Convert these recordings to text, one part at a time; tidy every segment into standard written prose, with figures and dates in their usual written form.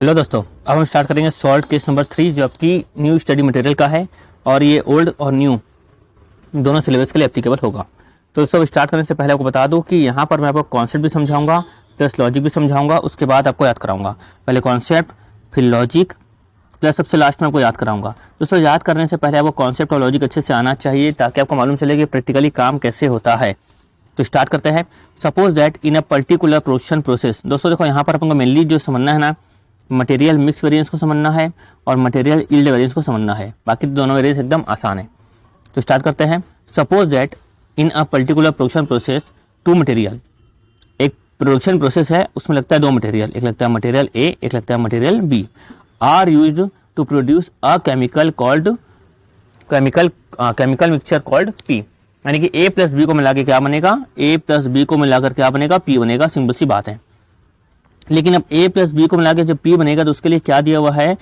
Hello दोस्तों, अब हम स्टार्ट करेंगे सॉल्व केस नंबर 3 जो आपकी न्यू स्टडी मटेरियल का है और ये ओल्ड और न्यू दोनों सिलेबस के लिए एप्लीकेबल होगा। तो दोस्तों स्टार्ट करने से पहले आपको बता दूं कि यहाँ पर मैं आपको कॉन्सेप्ट भी समझाऊंगा प्लस लॉजिक भी समझाऊंगा, उसके बाद आपको याद कराऊंगा। पहले कॉन्सेप्ट फिर लॉजिक प्लस सबसे लास्ट में आपको याद कराऊंगा। दोस्तों याद करने से पहले आपको कॉन्सेप्ट और लॉजिक अच्छे से आना चाहिए ताकि आपको मालूम चले कि प्रैक्टिकली काम कैसे होता है। तो स्टार्ट करते हैं। Suppose that in a particular production process. दोस्तों देखो यहाँ पर आपको मेनली जो समझना है ना, मटेरियल मिक्स वेरिएंस को समझना है और मटेरियल यील्ड वेरिएंस को समझना है। बाकी दोनों वेरिएंस एकदम आसान है। तो स्टार्ट करते हैं। Suppose that in a particular production process two material. एक प्रोडक्शन प्रोसेस है, उसमें लगता है दो मटेरियल, एक लगता है मटेरियल ए, एक लगता है material B. Are used to produce a chemical mixture called P. यानी कि ए प्लस बी को मिला के क्या बनेगा, ए प्लस बी को मिलाकर क्या बनेगा, पी बनेगा। सिंपल सी बात है। लेकिन अब a प्लस बी को मिला के जब p बनेगा तो उसके लिए क्या दिया हुआ है,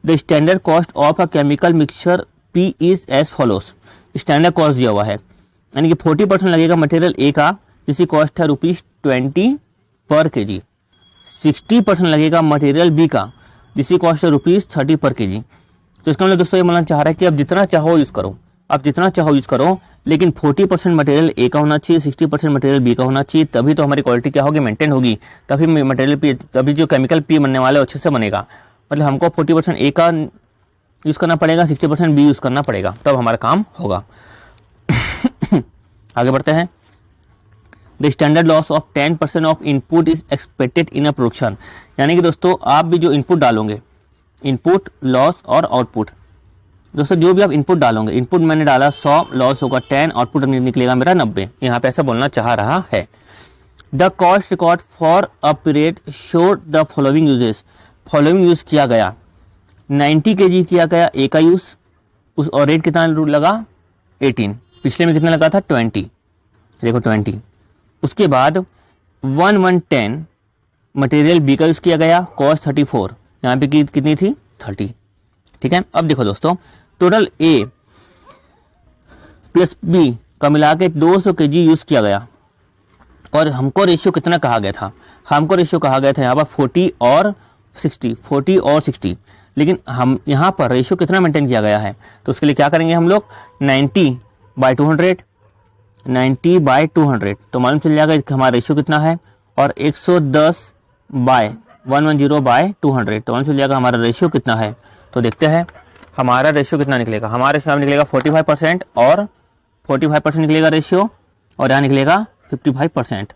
the standard cost of a chemical mixture p is as follows. Standard cost दिया हुआ है, यानी कि 40% लगेगा मटेरियल a का जिसकी कॉस्ट है ₹20 पर kg। 60% लगेगा मटेरियल b का जिसकी कॉस्ट है ₹30 पर kg। तो इसका मतलब दोस्तों ये बोलना चाह रहा है कि अब जितना चाहो यूज़ करो, अब जितना चाहो यूज़ करो, लेकिन 40% मटेरियल ए का होना चाहिए, 60% मटेरियल बी का होना चाहिए, तभी तो हमारी क्वालिटी क्या होगी, मेंटेन होगी। तभी मटेरियल पी, तभी जो केमिकल पी बनने वाला है अच्छे से बनेगा। मतलब हमको 40% ए का यूज़ करना पड़ेगा, 60% बी यूज़ करना पड़ेगा, तब हमारा काम होगा। आगे बढ़ते हैं। The standard loss of 10% of input is expected in a production. यानी कि दोस्तों आप भी जो इनपुट डालोगे, इनपुट लॉस और आउटपुट, दोस्तों जो भी आप इनपुट डालोगे, इनपुट मैंने डाला 100, लॉस होगा 10, आउटपुट निकलेगा मेरा 90। यहाँ पे ऐसा बोलना चाह रहा है। The cost record for a period showed the following uses. Following use किया गया, 90 kg किया गया ए का यूज, उस और रेट कितना लगा 18, पिछले में कितना लगा था 20, देखो 20। उसके बाद 1110 मटेरियल बी का यूज किया गया, कॉस्ट 34, यहाँ पे कितनी थी 30। ठीक है। अब देखो दोस्तों टोटल ए प्लस बी का मिला के 200 kg यूज किया गया और हमको रेशियो कितना कहा गया था, हमको रेशियो कहा गया था यहाँ पर 40 और 60। लेकिन हम यहाँ पर रेशियो कितना मेंटेन किया गया है, तो उसके लिए क्या करेंगे हम लोग 90/200, 90/200 तो मालूम चल जाएगा कि हमारा रेशियो कितना है, और 110/110/200 तो मालूम चल जाएगा हमारा रेशियो कितना है। तो देखते हैं हमारा रेशियो कितना निकलेगा। हमारा रेशियो निकलेगा 45% और 45% निकलेगा रेशियो, और यहाँ निकलेगा 55%।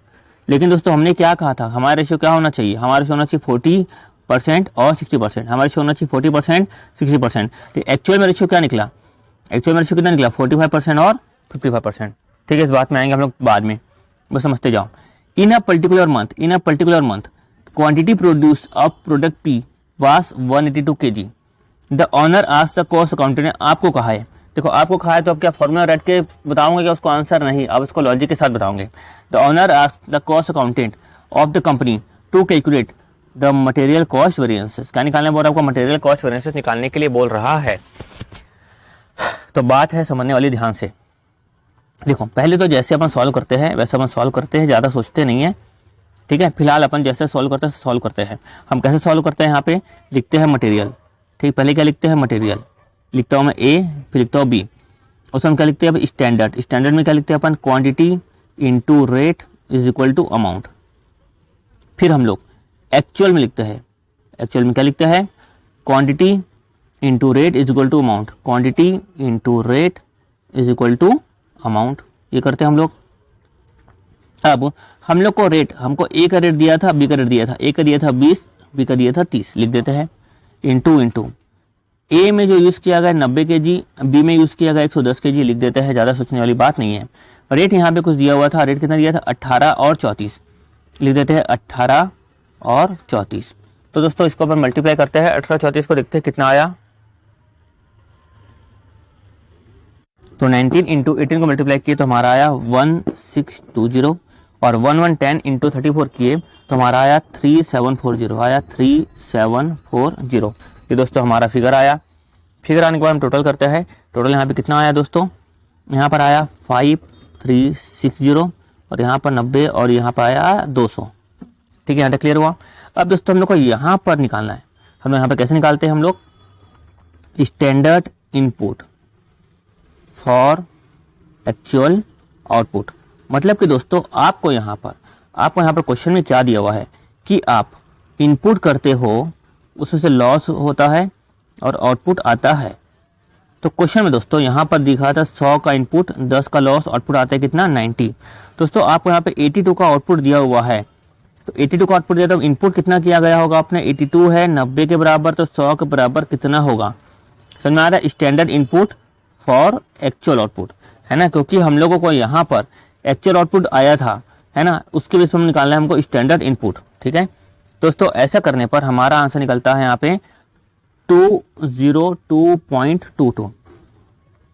लेकिन दोस्तों हमने क्या कहा था, हमारा रेशियो क्या होना चाहिए, हमारा रेशियो होना चाहिए 40% और 60%। हमारा रेशियो होना चाहिए 40% 60%। तो एक्चुअल में रेशियो क्या निकला, एक्चुअल में रेशियो कितना निकला 45% और 55%। ठीक है, इस बात में आएंगे हम लोग बाद में, बस समझते जाओ। In a particular month quantity produce of product P was 182 kg। The owner asked the cost accountant ने आपको कहा है, देखो आपको कहा है तो अब क्या फॉर्मूला रट के बताऊंगे क्या उसको आंसर, नहीं, अब इसको लॉजिक के साथ बताओगे। The owner asked the cost accountant of the company to calculate the material cost variances. क्या निकालने बोल रहा है आपको, मटेरियल कॉस्ट वेरिएंसेस निकालने के लिए बोल रहा है। तो बात है समझने वाली, ध्यान से देखो। पहले तो जैसे अपन सॉल्व करते हैं वैसे अपन सॉल्व करते हैं, ज़्यादा सोचते नहीं है। ठीक है, फिलहाल अपन जैसे सॉल्व करते हैं। हम कैसे सॉल्व करते हैं, यहाँ पे लिखते हैं मटेरियल। ठीक, पहले क्या लिखते हैं मटेरियल, लिखता हूँ मैं ए, फिर लिखता हूँ बी। उसमें क्या लिखते हैं अब स्टैंडर्ड, स्टैंडर्ड में क्या लिखते हैं अपन, quantity into rate is equal to amount. फिर हम लोग एक्चुअल में लिखते हैं, एक्चुअल में क्या लिखते हैं, quantity into rate is equal to amount, quantity into rate is equal to amount. ये करते हैं हम लोग। अब हम लोग को रेट, हमको ए का रेट दिया था, बी का रेट दिया था, ए का दिया था 20, बी का दिया था 30, लिख देते हैं। इंटू ए में जो यूज़ किया गया 90 kg, बी में यूज़ किया गया 110 kg, लिख देते हैं। ज़्यादा सोचने वाली बात नहीं है। रेट यहाँ पे कुछ दिया हुआ था, रेट कितना दिया था 18 और 34, लिख देते हैं 18 और 34। तो दोस्तों इसको अपन मल्टीप्लाई करते हैं, 18 34 को देखते हैं कितना आया। तो 19 इंटू 18 को मल्टीप्लाई किए तो हमारा आया 1620, और 1110 इंटू 34 किए तो हमारा आया 3740, आया 3740। ये दोस्तों हमारा फिगर आया। फिगर आने के बाद हम टोटल करते हैं। टोटल यहाँ पे कितना आया दोस्तों, यहाँ पर आया 5360, और यहाँ पर 90, और यहाँ पर आया 200। ठीक है, यहाँ तक क्लियर हुआ। अब दोस्तों हम लोग को यहाँ पर निकालना है, हम लोग यहाँ पे कैसे निकालते हैं हम लोग, standard input for actual output. मतलब कि दोस्तों आपको यहाँ पर क्वेश्चन में क्या दिया हुआ है कि आप इनपुट करते हो, उसमें से लॉस होता है और आउटपुट आता है। तो क्वेश्चन में दोस्तों यहाँ पर दिखा था 100 का इनपुट, 10 का लॉस, आउटपुट आता है कितना 90। दोस्तों आपको यहाँ पे 82 का आउटपुट दिया हुआ है, तो 82 का आउटपुट दिया तो इनपुट कितना किया गया होगा आपने, 82 है 90 के बराबर, तो 100 के बराबर कितना होगा, समझ में आ रहा है, standard input for actual output, है ना, क्योंकि हम लोगों को यहाँ पर एक्चुअल आउटपुट आया था, है ना, उसके बेस पर निकालना है हमको स्टैंडर्ड इनपुट। ठीक है दोस्तों, ऐसा करने पर हमारा आंसर निकलता है यहाँ पे 202.22।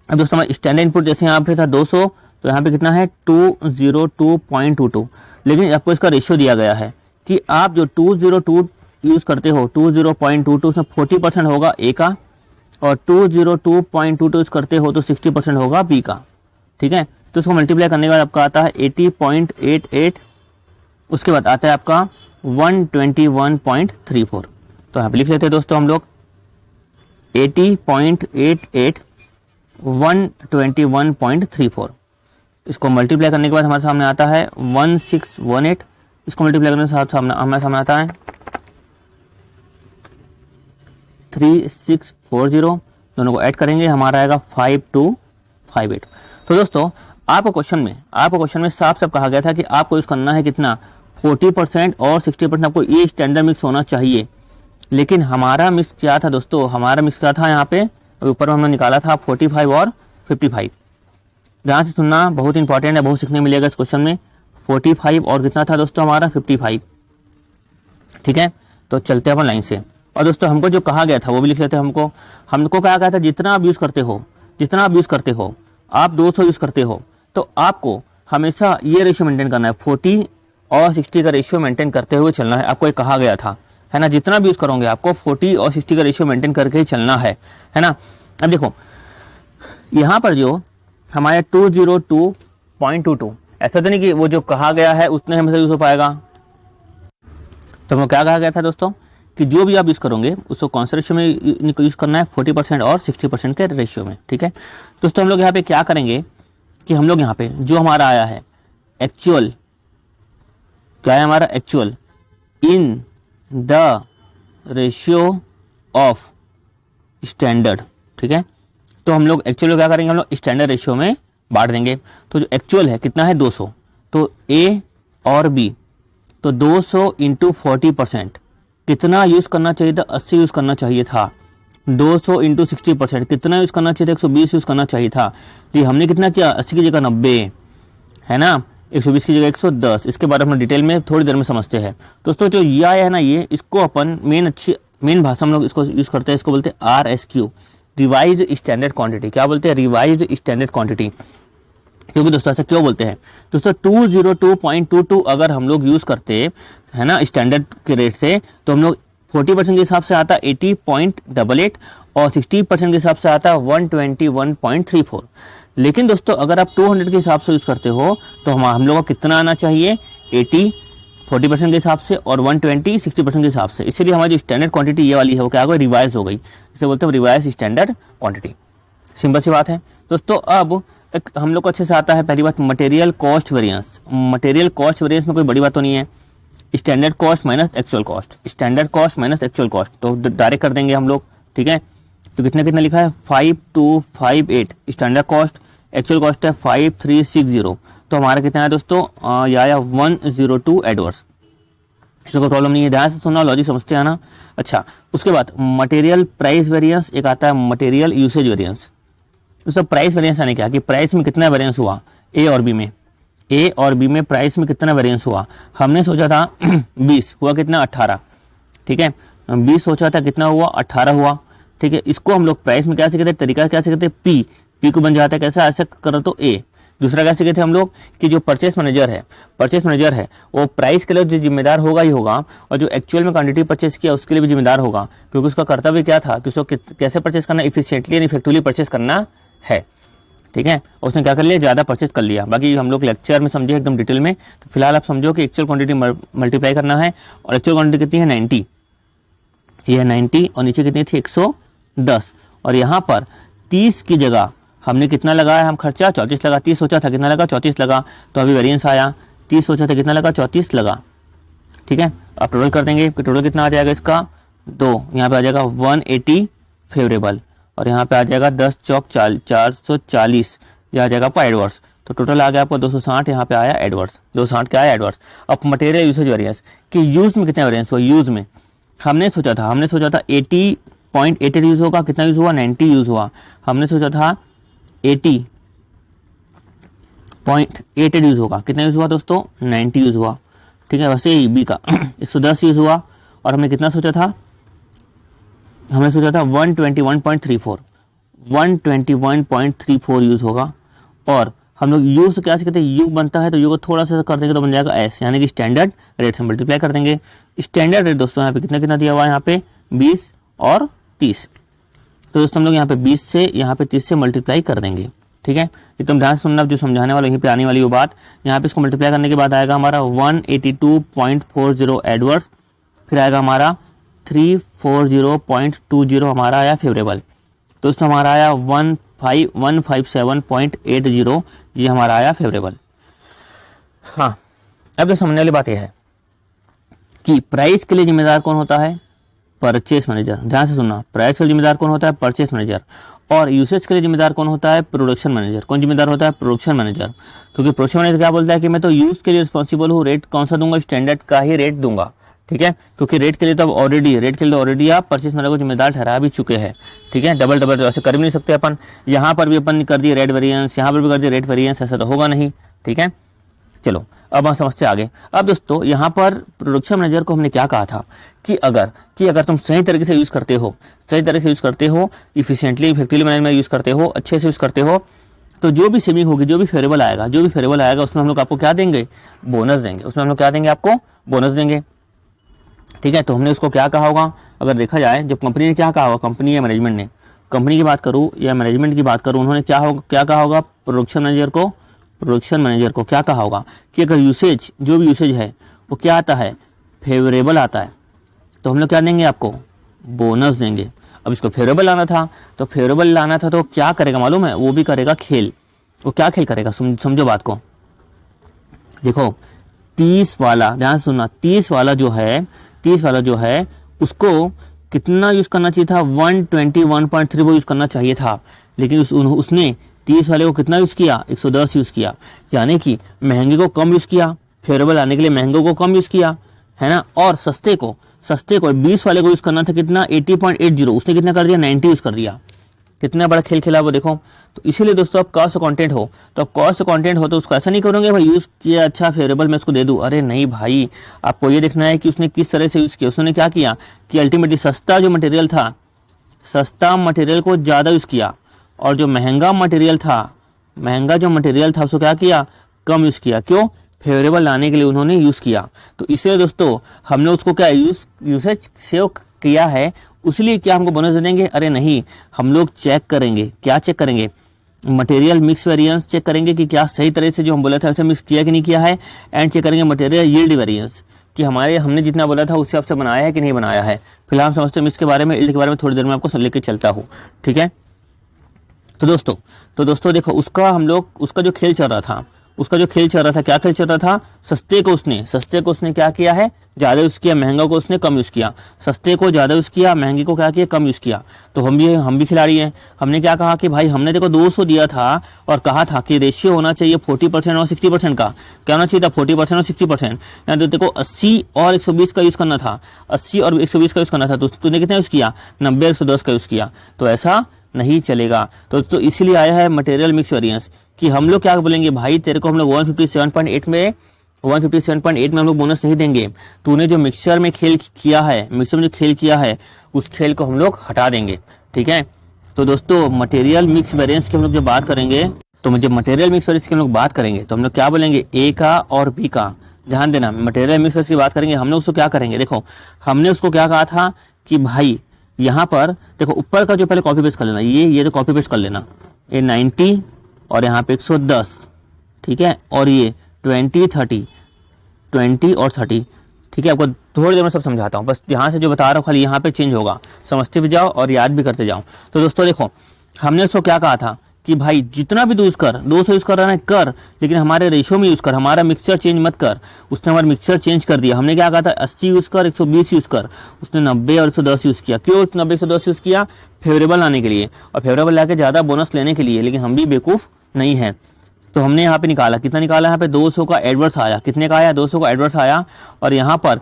अब दोस्तों हमारा स्टैंडर्ड इनपुट जैसे यहाँ पे था 200, तो यहाँ पे कितना है 202.22। लेकिन आपको इसका रेशियो दिया गया है कि आप जो 202 यूज करते हो 20.22, उसमें 40% होगा ए का, और 202.22 यूज करते हो तो 60% होगा बी का। ठीक है, तो उसको मल्टीप्लाई करने के बाद आपका आता है 80.88, उसके बाद आता है आपका 121.34। तो यहाँ पे लिख लेते हैं दोस्तों हम लोग 80.88 121.34। इसको मल्टीप्लाई करने के बाद हमारे सामने आता है 1618। इसको मल्टीप्लाई करने के साथ हमारे सामने आता है 3640। दोनों को ऐड करेंगे हमारा आएगा 5258। तो दोस्तों आपको क्वेश्चन में साफ साफ कहा गया था कि आपको यूज करना है कितना 40% और 60% आपको ये स्टैंडर्ड मिक्स होना चाहिए। लेकिन हमारा मिक्स क्या था दोस्तों, हमारा मिक्स क्या था यहाँ पे ऊपर हमने निकाला था 45 और 55। ध्यान से सुनना, बहुत इंपॉर्टेंट है, बहुत सीखने मिलेगा इस क्वेश्चन में। 45 और कितना था दोस्तों हमारा 55। ठीक है, तो चलते हैं अपन लाइन से। और दोस्तों हमको जो कहा गया था वो भी लिख लेते हैं। हमको कहा गया था जितना आप यूज करते हो, आप 200 यूज करते हो, तो आपको हमेशा ये रेशियो मेंटेन करना है, 40 और 60 का रेशियो मेंटेन करते हुए चलना है। आपको ये कहा गया था, है ना, जितना भी यूज करोगे आपको 40 और 60 का रेशियो मेंटेन करके ही चलना है ना। अब देखो यहाँ पर जो हमारे 202.22, ऐसा तो नहीं कि वो जो कहा गया है उतने हमेशा यूज हो पाएगा। तो वो क्या कहा गया था दोस्तों कि जो भी आप यूज करोगे उसको कौन से रेशियो में यूज करना है, 40% और 60% के रेशियो में। ठीक है दोस्तों, हम लोग यहाँ पे क्या करेंगे कि हम लोग यहाँ पे जो हमारा आया है एक्चुअल, क्या है हमारा actual in the ratio of standard. ठीक है, तो हम लोग एक्चुअल में क्या करेंगे, हम लोग स्टैंडर्ड रेशियो में बांट देंगे। तो जो एक्चुअल है कितना है 200, तो ए और बी, तो 200 इंटू 40% कितना यूज करना चाहिए था, 80 यूज करना चाहिए था। 200 इंटू 60% कितना यूज करना चाहिए था, 120 यूज करना चाहिए था। तो हमने कितना किया, 80 की जगह 90, है ना, 120 की जगह 110। इसके बारे में डिटेल में थोड़ी देर में समझते हैं दोस्तों। जो ये आया है ना, ये इसको अपन मेन भाषा में लोग इसको यूज करते हैं, इसको बोलते हैं RSQ, रिवाइज स्टैंडर्ड क्वांटिटी। क्या बोलते हैं, रिवाइज स्टैंडर्ड क्वांटिटी। क्योंकि दोस्तों ऐसा क्यों बोलते हैं दोस्तों, 202.22 अगर हम लोग यूज करते है ना स्टैंडर्ड के रेट से, तो हम लोग 40% के हिसाब से आता 80.88 और 60% के हिसाब से आता 121.34। लेकिन दोस्तों अगर आप 200 के हिसाब से यूज करते हो तो हम लोग को कितना आना चाहिए, 80 40% के हिसाब से और 120 60% के हिसाब से। इसलिए हमारी जो स्टैंडर्ड क्वांटिटी ये वाली है वो क्या हो गई, रिवाइज हो गई। इसे बोलते हैं रिवाइज स्टैंडर्ड क्वांटिटी। सिंपल सी बात है दोस्तों। अब हम लोग को अच्छे से आता है पहली बात material cost variance. Material cost variance में कोई बड़ी बात तो नहीं है, standard cost minus actual cost, standard cost minus actual cost, तो डायरेक्ट कर देंगे हम लोग। ठीक है, तो कितना कितना लिखा है 5258 स्टैंडर्ड कॉस्ट, एक्चुअल कॉस्ट है 5360। तो हमारा कितना है दोस्तों, ये आया 102 एडवर्स। इसमें कोई प्रॉब्लम नहीं है, ध्यान से सुनना, लॉजिक समझते हैं ना। अच्छा, उसके बाद मटेरियल प्राइस वेरिएंस, एक आता है मटेरियल यूसेज वेरिएंस। तो प्राइस वेरिएंस यानी क्या कि प्राइस में कितना वेरिएंस हुआ ए और बी में, ए और बी में प्राइस में कितना वेरिएंस हुआ। हमने सोचा था 20, हुआ कितना 18। ठीक है, 20 सोचा था, कितना हुआ 18 हुआ। ठीक है, इसको हम लोग प्राइस में क्या सीखे थे, तरीका क्या सीखे थे, पी को बन जाता है कैसा, ऐसा करो तो ए। दूसरा क्या सीखे थे हम लोग कि जो परचेस मैनेजर है वो प्राइस के लिए जो जिम्मेदार होगा ही होगा, और जो एक्चुअल में क्वांटिटी परचेस किया उसके लिए भी जिम्मेदार होगा, क्योंकि उसका कर्तव्य क्या था कि उसको कैसे परचेस करना, इफिशिएंटली एंड इफेक्टिवली परचेस करना है। ठीक है, उसने क्या कर लिया, ज़्यादा परचेस कर लिया। बाकी हम लोग लेक्चर में समझे एकदम डिटेल में। तो फिलहाल आप समझो कि एक्चुअल क्वांटिटी मल्टीप्लाई करना है, और एक्चुअल क्वांटिटी कितनी है 90, यह 90 और नीचे कितनी थी 110। और यहाँ पर 30 की जगह हमने कितना लगाया, हम खर्चा 34 लगा, 30 सोचा था कितना लगा 34 लगा, तो अभी वेरिएंस आया 30 सोचा था कितना लगा 34 लगा। ठीक है, अब टोटल कर देंगे, टोटल कितना आ जाएगा इसका 2, यहाँ पे आ जाएगा 180 फेवरेबल, और यहाँ पे आ जाएगा 10 चौक 440, ये आ जाएगा आपका एडवर्स। तो टोटल आ गया आपको 260, यहाँ पे आया एडवर्स, 260 क्या आया एडवर्स। अब मटेरियल यूसेज वेरिएंस कि यूज में कितना वेरिएंस हुआ, यूज में हमने सोचा था 80.88 यूज होगा, कितना यूज हुआ 90 यूज हुआ। हमने सोचा था 80.88 यूज होगा, कितना यूज हुआ दोस्तों 90 यूज हुआ। ठीक है, वैसे ही बी का 110 यूज हुआ, और हमने कितना सोचा था, हमने सोचा था 121.34 यूज होगा। और हम लोग यू से क्या कहते हैं, यू बनता है तो यू को थोड़ा सा कर देंगे तो बन जाएगा एस, यानी कि स्टैंडर्ड रेट से मल्टीप्लाई कर देंगे। स्टैंडर्ड रेट दोस्तों यहाँ पे कितना कितना दिया हुआ है, यहाँ पे 20 और 30, तो दोस्तों हम लोग यहाँ पे 20 से यहाँ पे 30 से मल्टीप्लाई कर देंगे। ठीक है, एकदम ध्यान से सुनना, जो समझाने वाला यहीं पे आने वाली वो बात, यहाँ पे इसको मल्टीप्लाई करने के बाद आएगा हमारा 182.40 एडवर्स, फिर आएगा हमारा 340.20 हमारा आया फेवरेबल, दोस्तों हमारा आया 157.80, ये हमारा आया फेवरेबल। हाँ, अब जो समझने वाली बात यह है कि प्राइस के लिए जिम्मेदार कौन होता है, परचेस मैनेजर। ध्यान से सुनना, प्राइस के लिए जिम्मेदार कौन होता है, परचेस मैनेजर, और यूसेज के लिए जिम्मेदार कौन होता है, प्रोडक्शन मैनेजर। कौन जिम्मेदार होता है, प्रोडक्शन मैनेजर, क्योंकि प्रोडक्शन मैनेजर क्या बोलता है कि मैं तो यूज के लिए रिस्पॉन्सिबल हूँ, रेट कौन सा दूंगा, स्टैंडर्ड का ही रेट दूंगा। ठीक है, क्योंकि रेट के लिए तो ऑलरेडी आप परचेस मैनेजर को जिम्मेदार ठहरा भी चुके हैं। ठीक है, डबल तो ऐसे कर भी नहीं सकते अपन, यहाँ पर भी अपन कर दिए रेट वेरिएंस, यहाँ पर भी कर दिए रेट वेरिएंस, ऐसा तो होगा नहीं। ठीक है, चलो अब हम समझते आगे। अब दोस्तों यहाँ पर प्रोडक्शन मैनेजर को हमने क्या कहा था कि अगर तुम सही तरीके से यूज़ करते हो, इफिशिएंटली इफेक्टिवली मैनेजमेंट यूज़ करते हो, अच्छे से यूज़ करते हो, तो जो भी सेविंग होगी, जो भी फेवरेबल आएगा उसमें हम लोग आपको क्या देंगे, बोनस देंगे। उसमें हम लोग क्या देंगे, आपको बोनस देंगे। ठीक है, तो हमने उसको क्या कहा होगा, अगर देखा जाए जब कंपनी ने क्या कहा होगा, कंपनी या मैनेजमेंट ने, कंपनी की बात करूँ या मैनेजमेंट की बात करूँ, उन्होंने क्या कहा होगा प्रोडक्शन मैनेजर को क्या कहा होगा कि अगर यूसेज, जो भी यूसेज है वो क्या आता है, फेवरेबल आता है, तो हम लोग क्या देंगे, आपको बोनस देंगे। अब इसको फेवरेबल लाना था तो क्या करेगा मालूम है, वो भी करेगा खेल। वो क्या खेल करेगा, समझो बात को। देखो 30 वाला, ध्यान से सुनना, 30 वाला जो है उसको कितना यूज करना चाहिए था, 121.3 वो यूज करना चाहिए था, लेकिन उसने 30 वाले को कितना यूज किया, 110 यूज किया, यानी कि महंगे को कम यूज किया, फेवरेबल आने के लिए महंगों को कम यूज किया, है ना। और सस्ते को 20 वाले को यूज करना था कितना, 80.80, उसने कितना कर दिया, 90 यूज कर दिया। कितना बड़ा खेल खेला वो देखो। तो इसीलिए दोस्तों आप कॉस्ट कंटेंट हो, तो उसको ऐसा नहीं करोगे भाई यूज किया अच्छा फेवरेबल मैं उसको दे दूं, अरे नहीं भाई, आपको ये देखना है कि उसने किस तरह से यूज किया। उसने क्या किया कि अल्टीमेटली सस्ता मटेरियल को ज्यादा यूज किया, और जो महंगा मटेरियल था उसको क्या किया, कम यूज किया। क्यों, फेवरेबल लाने के लिए उन्होंने यूज किया। तो इसलिए दोस्तों हमने उसको क्या यूसेज सेव किया है, उसलिए क्या हमको बोनस दे देंगे, अरे नहीं, हम लोग चेक करेंगे, क्या चेक करेंगे, मटेरियल मिक्स वेरिएंस चेक करेंगे कि क्या सही तरह से जो हम बोला था वैसे मिक्स किया कि नहीं किया है, एंड चेक करेंगे मटेरियल यील्ड वेरिएंस कि हमने जितना बोला था उस हिसाब से बनाया है कि नहीं बनाया है। फिलहाल हम समझते हैं मिक्स के बारे में, यील्ड के बारे में थोड़ी देर में आपको लेके चलता हूँ। ठीक है, तो दोस्तों देखो उसका जो खेल चल रहा था, क्या खेल चल रहा था, सस्ते को उसने क्या किया है, ज्यादा यूज किया, महंगा को उसने कम यूज किया। सस्ते को ज्यादा यूज किया, महंगे को क्या किया, कम यूज किया। तो हम भी खिलाड़ी हैं। हमने क्या कहा कि भाई हमने देखो 200 दिया था और कहा था कि रेशियो होना चाहिए 40% और 60% का। क्या होना चाहिए था, 40% और 60%। यहाँ तो देखो 80 और 120 का यूज करना था, 80 और 120 का यूज करना था, तो तूने कितना यूज किया, 90 110 का यूज किया। तो ऐसा नहीं चलेगा। तो इसीलिए आया है मटेरियल मिक्स वेरिएंस कि हम लोग क्या बोलेंगे, भाई तेरे को हम लोग 157.8 में हम लोग बोनस नहीं देंगे। तूने जो मिक्सचर में खेल किया है उस खेल को हम लोग हटा देंगे। ठीक है, तो दोस्तों मटेरियल मिक्स वेरिएंस की हम लोग जब बात करेंगे तो हम लोग क्या बोलेंगे, ए का और बी का। ध्यान देना, मटेरियल मिक्स वेरिएंस की बात करेंगे, हम लोग उसको क्या करेंगे, देखो हमने उसको क्या कहा था कि भाई यहाँ पर देखो ऊपर का जो पहले कॉपी पेस्ट कर लेना, ये तो कॉपी पेस्ट कर लेना, ये 90 और यहाँ पे 110। ठीक है, और ये 20 और 30, ठीक है, आपको थोड़ी देर में सब समझाता हूँ, बस ध्यान से जो बता रहा हूँ खाली यहाँ पे चेंज होगा, समझते भी जाओ और याद भी करते जाओ। तो दोस्तों देखो, हमने उसको क्या कहा था कि भाई जितना भी यूज़ कर, 200 यूज़ कर रहा है कर, लेकिन हमारे रेशो में यूज़ कर, हमारा मिक्सचर चेंज मत कर। उसने हमारा मिक्सचर चेंज कर दिया। हमने क्या कहा था 80 यूज़ कर, 120 यूज़ कर, उसने 90 और 110 यूज़ किया। क्यों 90 110 यूज़ किया? फेवरेबल आने के लिए, और फेवरेबल लाके ज़्यादा बोनस लेने के लिए। लेकिन हम भी बेवकूफ़ नहीं हैं, तो हमने यहाँ पे निकाला, कितना निकाला? यहाँ पे 200 का एडवर्स आया। कितने का आया? 200 का एडवर्स आया, और यहाँ पर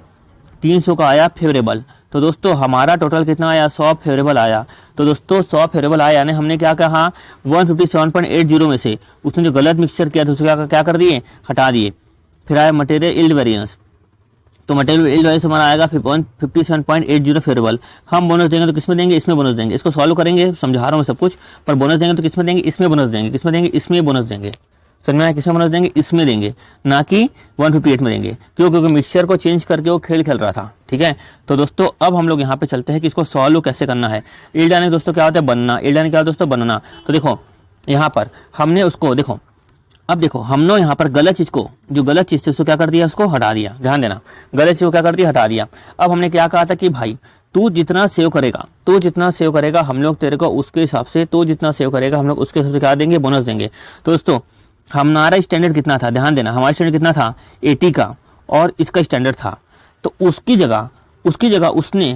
300 का आया फेवरेबल। तो दोस्तों हमारा टोटल कितना आया? 100 फेवरेबल आया। तो दोस्तों 100 फेवरेबल आया, यानी हमने क्या कहा 157.80 में से उसने जो गलत मिक्सचर किया था उसको क्या कर दिए? हटा दिए। फिर आया मटेरियल यील्ड वेरिएंस, तो मटेरियल यील्ड वेरिएंस हमारा आएगा 157.80 फेवरेबल। हम बोनस देंगे तो किसमें देंगे? इसमें बोनस देंगे। इसको सॉल्व करेंगे, समझा रहा हूँ सब कुछ, पर बोनस देंगे तो किसमें देंगे? इसमें बोनस देंगे। किसमें देंगे? इसमें बोनस देंगे। समझ में आया? किसमें बोनस देंगे? इसमें देंगे, ना कि 158 में देंगे। क्यों? क्योंकि मिक्सचर को चेंज करके वो खेल खेल रहा था। ठीक है, तो दोस्तों अब हम लोग यहाँ पे चलते हैं कि इसको सॉल्व कैसे करना है। यील्ड यानी दोस्तों क्या होता है? बनना। यील्ड यानी क्या होता है दोस्तों? बनना। तो देखो यहाँ पर हमने उसको, देखो अब देखो हमने यहाँ पर गलत चीज़ को, जो गलत चीज़ थी उसको क्या कर दिया? उसको हटा दिया। ध्यान देना, गलत चीज़ को क्या कर दिया? हटा दिया। अब हमने क्या कहा था कि भाई तू जितना सेव करेगा हम लोग तेरे को उसके हिसाब से, तो जितना सेव करेगा हम लोग उसके हिसाब से क्या देंगे? बोनस देंगे। तो दोस्तों हमारा स्टैंडर्ड कितना था? ध्यान देना, हमारा स्टैंडर्ड कितना था? 80 का, और इसका स्टैंडर्ड था। तो उसकी जगह उसने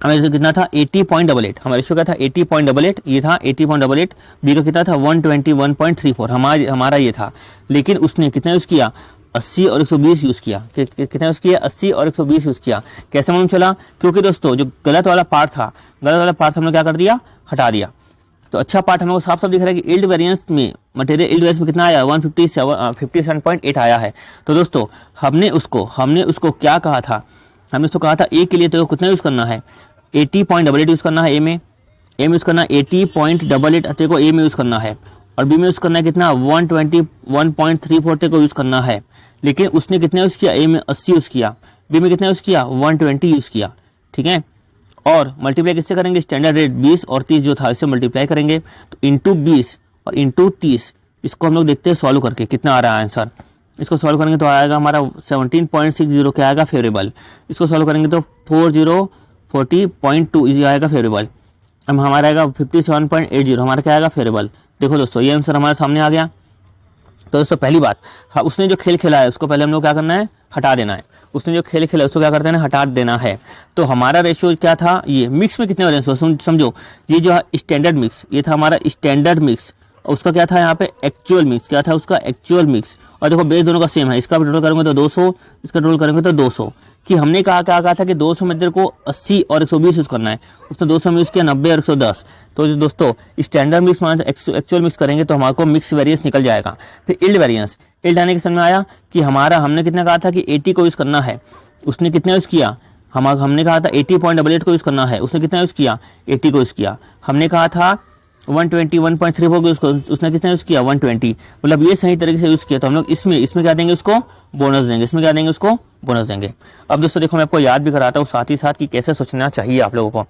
हमारे रेशो कितना था? 80.88। हमारा रेशो क्या था? 80.88। ये था 80.88। बी का कितना था? 121.34। हमारा ये था। लेकिन उसने कितना यूज़ किया? 80 और 120 यूज़ किया। कितना यूज़ किया? 80 और 120 यूज़ किया। कैसे मालूम चला? क्योंकि दोस्तों जो गलत वाला पार्ट हमने क्या कर दिया? हटा दिया। तो अच्छा पार्ट हम लोग साफ साफ दिख रहा है कि यील्ड वेरिएंस में, मटेरियल यील्ड वेरिएंस में कितना आया? 57.8 आया है। तो दोस्तों हमने उसको क्या कहा था? हमने उसको कहा था ए के लिए तो कितना यूज़ करना है? 80.88 यूज़ करना है ए में यूज़ करना है 80.88 तेरे को ए में यूज़ करना है, और बी में यूज़ करना है कितना? 121.34 तेरे को यूज़ करना है। लेकिन उसने कितना यूज़ किया? ए में 80 यूज़ किया, बी में कितना यूज़ किया? 120 यूज़ किया। ठीक है, और मल्टीप्लाई किससे करेंगे? स्टैंडर्ड रेट 20 और 30 जो था इससे मल्टीप्लाई करेंगे, तो इंटू 20 और इंटू 30। इसको हम लोग देखते हैं सॉल्व करके कितना आ रहा है आंसर। इसको सॉल्व करेंगे तो आएगा हमारा 17.60 क्या आएगा? फेवरेबल। इसको सॉल्व करेंगे तो 4040.2 इजी आएगा फेवरेबल। अब हमारा आएगा 57.80, हमारा क्या आएगा? फेवरेबल। देखो दोस्तों ये आंसर हमारे सामने आ गया। तो दोस्तों पहली बात, उसने जो खेल खेला है उसको पहले हम लोग क्या करना है? हटा देना है। उसने जो खेल खेला उसको क्या कर देना है? हटा देना है। तो हमारा रेशियो क्या था? ये मिक्स में कितने वेरिएंस हुआ समझो। ये जो स्टैंडर्ड मिक्स, ये था हमारा स्टैंडर्ड मिक्स, और उसका क्या था यहाँ पे? Actual mix. क्या था उसका? Actual mix. और देखो बेस दोनों का सेम है, इसका भी टोटल करेंगे तो 200, इसका टोटल करेंगे तो 200। कि हमने क्या कहा था कि 200 में तेरे को 80 और 120 यूज़ करना है, उसने 200 में यूज़ किया 90 और 110। तो जो दोस्तों स्टैंडर्ड मिक्स एक्चुअल मिक्स करेंगे तो हमारे को मिक्स वेरिएंस निकल जाएगा। फिर यील्ड वेरिएंस, यील्ड आने के समझ में आया कि हमने कितना कहा था कि 80 को यूज़ करना है, उसने कितना यूज़ किया? हमने कहा था 80.88 को यूज़ करना है, उसने कितना यूज़ किया? 80 को यूज़ किया। हमने कहा था 121.34 को उसने कितना यूज़ किया? 120। मतलब ये सही तरीके से यूज़ किया। तो हम लोग इसमें क्या देंगे? उसको बोनस देंगे। इसमें क्या देंगे? उसको बोनस देंगे। अब दोस्तों देखो मैं आपको याद भी कराता हूँ साथ ही साथ कि कैसे सोचना चाहिए आप लोगों को।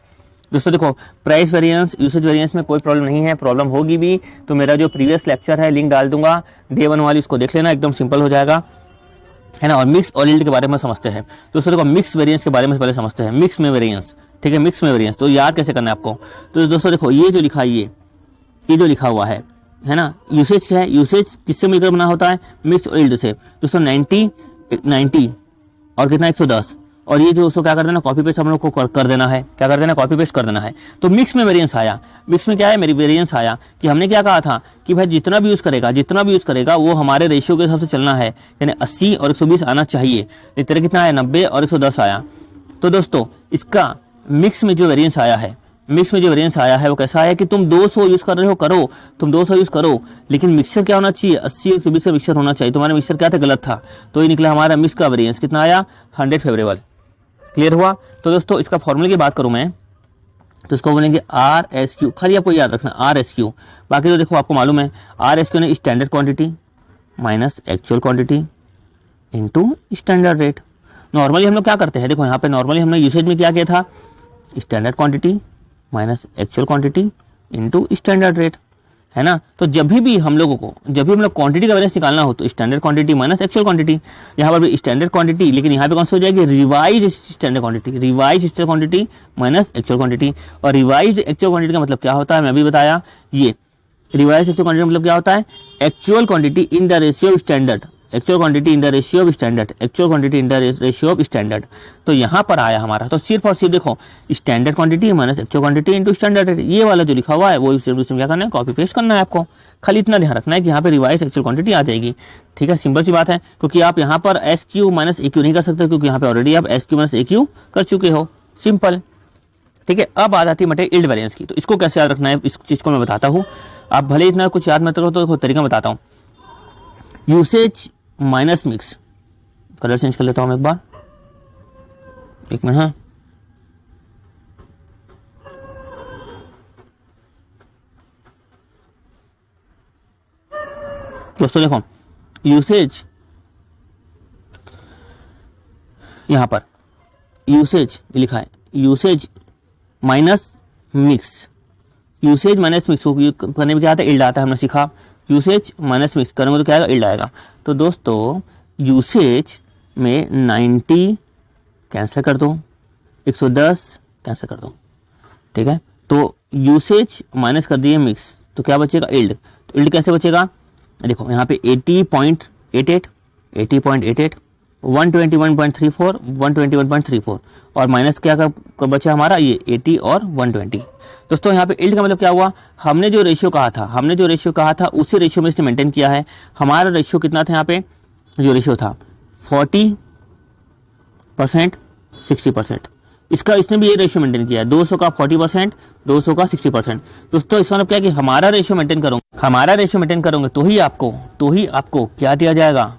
दोस्तों देखो प्राइस वेरिएंस, यूसेज वेरिएंस में कोई प्रॉब्लम नहीं है। प्रॉब्लम होगी भी तो मेरा जो प्रीवियस लेक्चर है लिंक डाल दूंगा, डे 1 वाली, उसको देख लेना, एकदम सिंपल हो जाएगा, है ना। और मिक्स और यील्ड के बारे में समझते हैं। दोस्तों देखो मिक्स वेरिएंस के बारे में पहले समझते हैं। मिक्स में वेरिएंस, ठीक है, मिक्स में वेरिएंस तो याद कैसे करना है आपको। तो दोस्तों देखो ये जो लिखा है, ये जो लिखा हुआ है ना, यूसेज क्या है? यूसेज किससे मिलकर बना होता है? मिक्स और यील्ड से। दोस्तों 90 और कितना? 110। और ये जो उसको क्या कर देना? कॉपी पेस्ट हम लोग को कर देना है। क्या कर देना? कॉपी पेस्ट कर देना है। तो मिक्स में वेरिएंस आया। मिक्स में क्या है? मेरी वेरिएंस आया कि हमने क्या कहा था कि भाई जितना भी यूज़ करेगा वो हमारे रेशियो के हिसाब से चलना है, यानी 80 और 120 आना चाहिए। इतना कितना आया? 90 और 110 आया। तो दोस्तों इसका मिक्स में जो वेरिएंस आया है वो कैसा आया कि तुम 200 यूज़ कर रहे हो, करो, तुम 200 यूज़ करो, लेकिन मिक्सचर क्या होना चाहिए? 80 और 120 का मिक्सचर होना चाहिए। तुम्हारा मिक्सचर क्या था? गलत था। तो ये निकला हमारा मिक्स का वेरिएंस कितना आया? 100 फेवरेबल। क्लियर हुआ। तो दोस्तों इसका फॉर्मूले की बात करूं मैं तो इसको बोलेंगे RSQ। खाली आपको याद रखना RSQ। बाकी तो देखो आपको मालूम है RSQ ने standard quantity minus actual quantity into standard rate. Normally हम लोग क्या करते हैं? देखो यहाँ पे नॉर्मली हमने यूसेज में क्या किया था? Standard quantity minus actual quantity into standard rate, है ना। तो जब भी हम लोग क्वांटिटी का वेरिएंस निकालना हो तो standard quantity minus actual quantity, यहाँ पर भी स्टैंडर्ड क्वांटिटी, लेकिन यहाँ पे कौन सी हो जाएगी, revise standard quantity, revise standard quantity minus actual quantity. और रिवाइज एक्चुअल क्वांटिटी का मतलब क्या होता है, मैं अभी बताया। ये रिवाइज एक्चुअल क्वांटिटी मतलब क्या होता है, actual quantity in the ratio of standard, actual quantity in the ratio of standard, actual quantity in the ratio of standard. तो यहाँ पर आया हमारा, तो सिर्फ और सिर्फ देखो standard quantity minus actual quantity into standard, ये वाला जो लिखा हुआ है वो सेम टू सेम क्या करना है, कॉपी पेस्ट करना है आपको। खाली इतना ध्यान रखना है कि यहाँ पे रिवाइज एक्चुअल क्वांटिटी आ जाएगी, ठीक है। सिंपल सी बात है, क्योंकि आप यहाँ पर एस क्यू माइनस ए क्यू नहीं कर सकते, क्योंकि यहाँ पे ऑलरेडी आप एस क्यू माइनस ए क्यू कर चुके हो, सिंपल, ठीक है। अब आ जाती है मटेरियल यील्ड वेरिएंस की। तो इसको कैसे याद रखना है, इस चीज को मैं बताता हूँ। आप भले इतना कुछ याद मत करो तो तरीका बताता हूँ। Usage minus mix, colour change कर लेता हूँ मैं एक बार, एक मिनट। हाँ, दोस्तों देखो यूसेज, यहां पर यूसेज लिखा है, usage minus mix, usage minus mix करने में क्या आता है, इल्ड आता है, हमने सीखा। यूसेज माइनस मिक्स करेंगे तो क्या आएगा, इल्ड आएगा। तो दोस्तों यूसेज में 90 कैंसिल कर दो, 110 कैंसिल कर दो, ठीक है। तो यूसेज माइनस कर दिए मिक्स, तो क्या बचेगा, इल्ड। तो इल्ड कैसे बचेगा, देखो यहाँ पे 80.88, 80.88, 121.34, 121.34 और माइनस क्या का बचा हमारा, ये 80 और 120। दोस्तों यहाँ पे इल्ड का मतलब क्या हुआ, हमने जो रेशियो कहा था उसी रेशियो में इसने मेंटेन किया है। हमारा रेशियो कितना था, यहाँ पे जो रेशियो था 40%, 60%, इसका इसने भी ये रेशियो मेंटेन किया है, 200 का 40%, 200 का 60%। दोस्तों इसका मतलब क्या है कि हमारा रेशियो मेंटेन करोगे तो ही आपको क्या दिया जाएगा,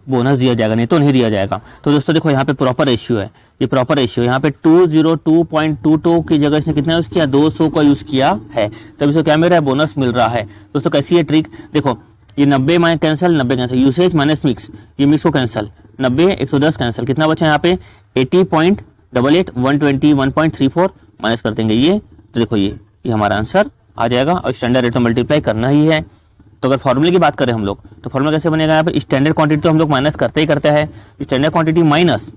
बोनस दिया जाएगा, नहीं तो नहीं दिया जाएगा। तो दोस्तों देखो यहाँ पे प्रॉपर रेशियो है, ये प्रॉपर रेशियो, यहाँ पे 202.22 की जगह इसने कितना यूज किया, 200 का यूज किया है, तब इसको क्या मिल रहा है, बोनस मिल रहा है। दोस्तों कैसी है ट्रिक, देखो ये 90 minus cancel, 90 cancel, usage minus mix, ये मिक्स को कैंसिल, 90 110 कैंसिल, कितना बचा यहाँ पे 80.88, 121.34 माइनस कर देंगे ये, तो देखो ये हमारा आंसर आ जाएगा। और स्टैंडर्ड रेट तो मल्टीप्लाई करना ही है। तो अगर फॉर्मूले की बात करें हम लोग, तो फॉर्मूला कैसे बनेगा, यहाँ पे स्टैंडर्ड क्वांटिटी तो हम लोग माइनस करते ही करते हैं, स्टैंडर्ड क्वांटिटी माइनस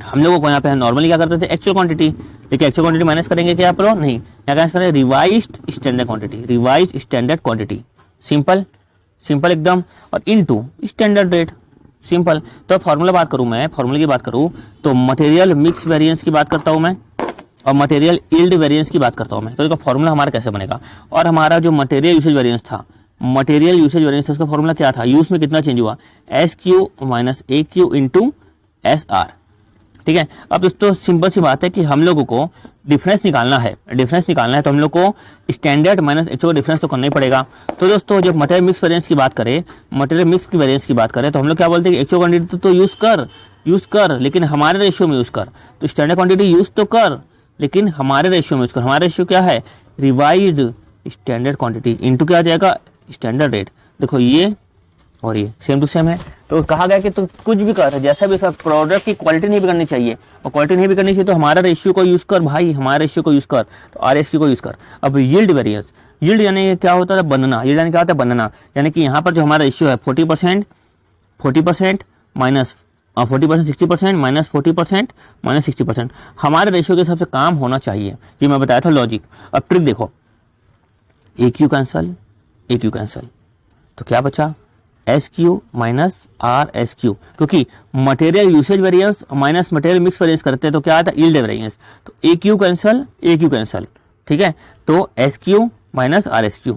हम लोगों को यहाँ पे नॉर्मली क्या करते थे, एक्चुअल क्वांटिटी, लेकिन एक्चुअल क्वांटिटी माइनस करेंगे क्या प्रो, नहीं, यहाँ कैसे करें, revised standard quantity, revised standard quantity, simple simple एकदम, और इनटू स्टैंडर्ड रेट, सिंपल। तो फॉर्मूले की बात करूँ तो मटेरियल मिक्स वेरिएंस की बात करता हूँ मैं, और मटेरियल यील्ड वेरिएंस की बात करता हूँ मैं। तो इसका फॉर्मूला हमारा कैसे बनेगा, और हमारा जो मटेरियल यूसेज वेरिएंस था, उसका फॉर्मूला क्या था, यूज में कितना चेंज हुआ, एस क्यू माइनस ए क्यू इंटू एस आर, ठीक है। अब दोस्तों सिंपल सी बात है कि हम लोगों को डिफरेंस निकालना है तो हम लोग को स्टैंडर्ड माइनस एक्चुअल डिफरेंस तो करना ही पड़ेगा। तो दोस्तों जब मटेरियल मिक्स वेरिएंस की बात करें, तो हम लोग क्या बोलते हैं कि एक्चुअल क्वांटिटी तो यूज कर लेकिन हमारे रेशियो में यूज कर, तो स्टैंडर्ड क्वांटिटी यूज तो कर लेकिन हमारे रेशियो में यूज कर। हमारा रेशियो क्या है, रिवाइज्ड स्टैंडर्ड क्वांटिटी इनटू क्या आ जाएगा, स्टैंडर्ड रेट। देखो ये और ये सेम टू सेम है। तो कहा गया कि तुम कुछ भी कर, जैसा भी उसका प्रोडक्ट की क्वालिटी नहीं बिगड़नी चाहिए, और क्वालिटी नहीं बिगड़नी चाहिए तो हमारा रेशियो को यूज कर भाई, हमारा रेशियो को यूज कर, तो RSQ को यूज कर। अब यील्ड वेरिएंस, यील्ड यानी क्या होता है, बनना, यील्ड यानी क्या होता है, बनना, यानी कि यहाँ पर जो हमारा रेशियो है 40% माइनस 40%, 60% माइनस 40% माइनस 60%, हमारे रेशियो के हिसाब से काम होना चाहिए। ये मैं बताया था लॉजिक। अब ट्रिक देखो, AQ कैंसल, AQ कैंसल, तो क्या बचा, SQ माइनस RSQ, क्योंकि material usage variance minus material mix variance करते हैं तो क्या आता है, यील्ड वेरिएंस। तो AQ कैंसल, ठीक है। तो SQ माइनस RSQ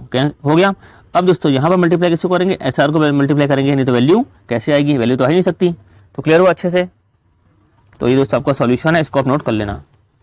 हो गया। अब दोस्तों यहाँ पर मल्टीप्लाई कैसे करेंगे, SR को मल्टीप्लाई करेंगे, नहीं तो वैल्यू कैसे आएगी, वैल्यू तो आ ही नहीं सकती। तो क्लियर हुआ अच्छे से। तो ये दोस्तों आपका सॉल्यूशन है, इसको आप नोट कर लेना।